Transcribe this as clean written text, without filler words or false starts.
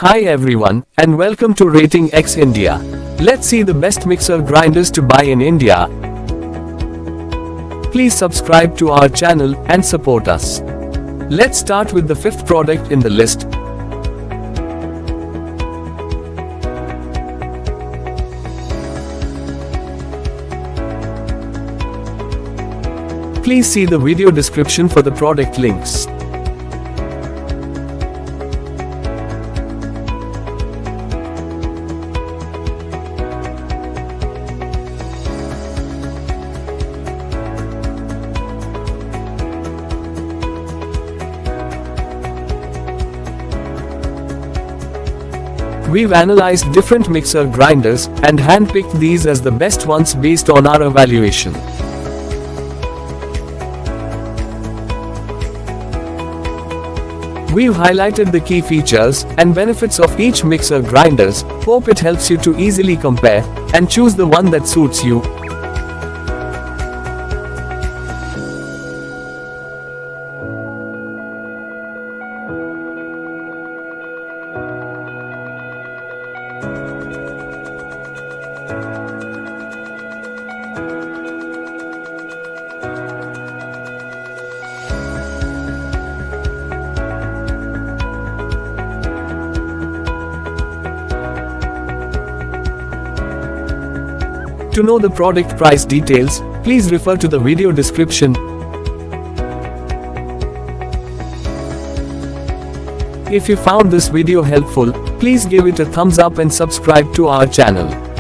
Hi everyone, and welcome to Rating X India. Let's see the best mixer grinders to buy in India. Please subscribe to our channel and support us. Let's start with the fifth product in the list. Please see the video description for the product links. We've analyzed different mixer grinders and handpicked these as the best ones based on our evaluation. We've highlighted the key features and benefits of each mixer grinders. Hope it helps you to easily compare and choose the one that suits you. To know the product price details, please refer to the video description. If you found this video helpful, please give it a thumbs up and subscribe to our channel.